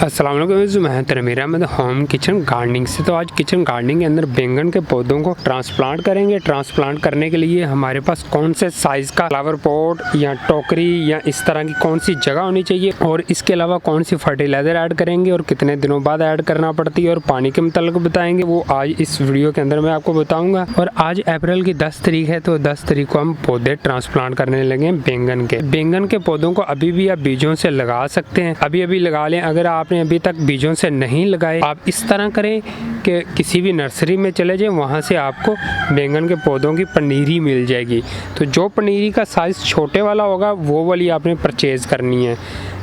अस्सलाम वालेकुम, मैं मेरा होम किचन गार्डनिंग से। तो आज किचन गार्डनिंग के अंदर बैंगन के पौधों को ट्रांसप्लांट करेंगे। ट्रांसप्लांट करने के लिए हमारे पास कौन से साइज़ का फ्लावर पॉट या टोकरी या इस तरह की कौन सी जगह होनी चाहिए, और इसके अलावा कौन सी फर्टिलाइज़र ऐड करेंगे और कितने दिनों बाद ऐड करना पड़ती है, और पानी के मतलब बताएंगे, वो आज इस वीडियो के अंदर मैं आपको बताऊँगा। और आज अप्रैल की 10 तारीख है, तो 10 तारीख को हम पौधे ट्रांसप्लांट करने लगे बैंगन के। बैंगन के पौधों को अभी भी आप बीजों से लगा सकते हैं, अभी लगा लें। अगर आपने अभी तक बीजों से नहीं लगाए, आप इस तरह करें कि किसी भी नर्सरी में चले जाएं, वहाँ से आपको बैंगन के पौधों की पनीरी मिल जाएगी। तो जो पनीरी का साइज़ छोटे वाला होगा वो वाली आपने परचेज़ करनी है।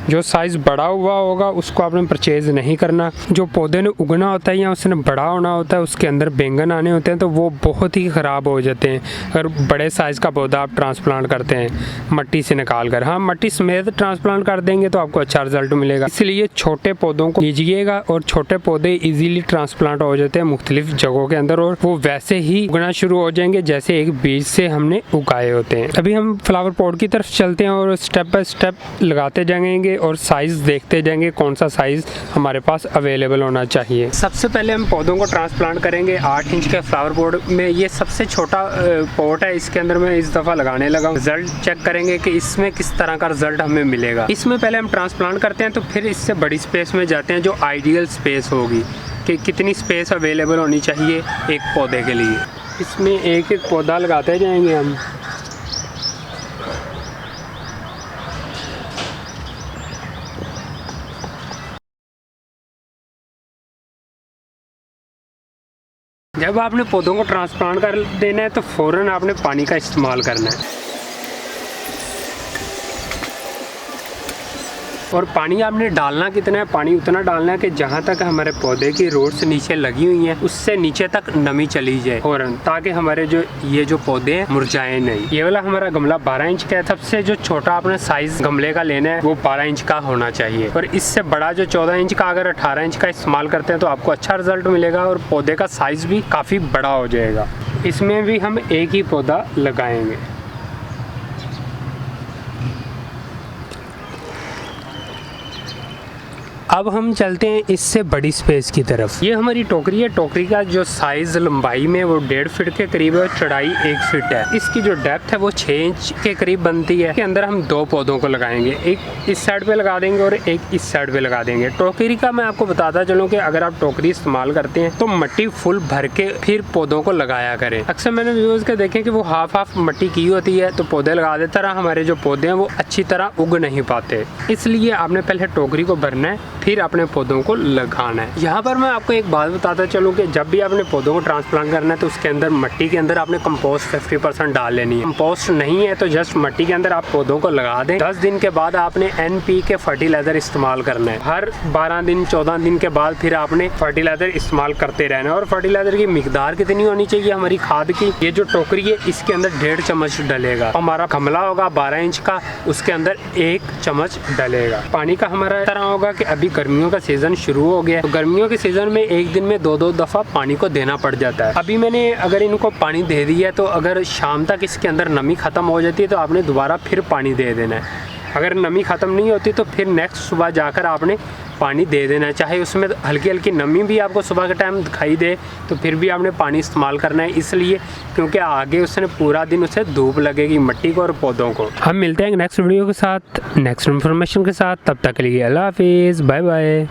जो साइज़ बड़ा हुआ होगा उसको आपने परचेज़ नहीं करना। जो पौधे ने उगना होता है या उसने बड़ा होना होता है, उसके अंदर बैंगन आने होते हैं, तो वो बहुत ही ख़राब हो जाते हैं अगर बड़े साइज़ का पौधा आप ट्रांसप्लांट करते हैं मट्टी से निकाल कर। हाँ, मट्टी समेत ट्रांसप्लांट कर देंगे तो आपको अच्छा रिजल्ट मिलेगा। इसलिए छोटे पौधों को लीजिएगा, और छोटे पौधे ईजीली ट्रांसप्लांट हो जाते हैं मुख्तलिफ जगहों के अंदर, और वो वैसे ही उगना शुरू हो जाएंगे जैसे एक बीज से हमने उगाए होते हैं। अभी हम फ्लावर पॉट की तरफ चलते हैं और स्टेप बाय स्टेप लगाते जाएंगे और साइज़ देखते जाएंगे कौन सा साइज़ हमारे पास अवेलेबल होना चाहिए। सबसे पहले हम पौधों को ट्रांसप्लांट करेंगे 8 इंच के फ्लावर पॉट में। ये सबसे छोटा पॉट है, इसके अंदर मैं इस दफ़ा लगाने लगा। रिजल्ट चेक करेंगे कि इसमें किस तरह का रिजल्ट हमें मिलेगा। इसमें पहले हम ट्रांसप्लांट करते हैं, तो फिर इससे बड़ी स्पेस में जाते हैं जो आइडियल स्पेस होगी, कि कितनी स्पेस अवेलेबल होनी चाहिए एक पौधे के लिए। इसमें एक एक पौधा लगाते जाएंगे हम। जब आपने पौधों को ट्रांसप्लांट कर देना है तो फ़ौरन आपने पानी का इस्तेमाल करना है, और पानी आपने डालना कितना है, पानी उतना डालना है कि जहाँ तक हमारे पौधे की रूट्स नीचे लगी हुई हैं उससे नीचे तक नमी चली जाए फ़ौरन, ताकि हमारे ये जो पौधे हैं मुरझाए नहीं। ये वाला हमारा गमला 12 इंच का है। सबसे जो छोटा आपने साइज़ गमले का लेना है वो 12 इंच का होना चाहिए, और इससे बड़ा जो 14 इंच का अगर 18 इंच का इस्तेमाल करते हैं तो आपको अच्छा रिजल्ट मिलेगा, और पौधे का साइज़ भी काफ़ी बड़ा हो जाएगा। इसमें भी हम एक ही पौधा लगाएंगे। अब हम चलते हैं इससे बड़ी स्पेस की तरफ। ये हमारी टोकरी है। टोकरी का जो साइज़ लंबाई में वो 1.5 फीट के करीब है, और चौड़ाई 1 फीट है। इसकी जो डेप्थ है वो 6 इंच के करीब बनती है। इसके अंदर हम 2 पौधों को लगाएंगे, एक इस साइड पे लगा देंगे और एक इस साइड पे लगा देंगे। टोकरी का मैं आपको बताता चलूँ कि अगर आप टोकरी इस्तेमाल करते हैं तो मट्टी फुल भर के फिर पौधों को लगाया करें। अक्सर मैंने व्यूअर्स के देखे कि वो हाफ मट्टी की होती है, तो पौधे लगा देता रहा, हमारे जो पौधे हैं वो अच्छी तरह उग नहीं पाते। इसलिए आपने पहले टोकरी को भरना है, फिर अपने पौधों को लगाना है। यहाँ पर मैं आपको एक बात बताता चलूँ कि जब भी आपने पौधों को ट्रांसप्लांट करना है तो उसके अंदर मट्टी के अंदर आपने कंपोस्ट 50% डाल लेनी है। कंपोस्ट नहीं है तो जस्ट मट्टी के अंदर आप पौधों को लगा दें। 10 दिन के बाद आपने NPK फर्टिलाइजर इस्तेमाल करना है। हर 12 दिन 14 दिन के बाद फिर आपने फर्टिलाइजर इस्तेमाल करते रहना है। और फर्टिलाइजर की मिकदार कितनी होनी चाहिए हमारी खाद की, ये जो टोकरी है इसके अंदर 1.5 चम्मच डलेगा। हमारा गमला होगा 12 इंच का, उसके अंदर 1 चम्मच डलेगा। पानी का हमारा तरह होगा कि अभी गर्मियों का सीजन शुरू हो गया, तो गर्मियों के सीजन में एक दिन में 2-2 दफ़ा पानी को देना पड़ जाता है। अभी मैंने अगर इनको पानी दे दिया तो अगर शाम तक इसके अंदर नमी ख़त्म हो जाती है तो आपने दोबारा फिर पानी दे देना है। अगर नमी ख़त्म नहीं होती तो फिर नेक्स्ट सुबह जाकर आपने पानी दे देना है। चाहे उसमें हल्की हल्की नमी भी आपको सुबह के टाइम दिखाई दे तो फिर भी आपने पानी इस्तेमाल करना है, इसलिए क्योंकि आगे उसने पूरा दिन उसे धूप लगेगी मट्टी को और पौधों को। हम मिलते हैं नेक्स्ट वीडियो के साथ, नेक्स्ट इन्फॉर्मेशन के साथ। तब तक के लिए अल्लाह हाफिज़, बाय बाय।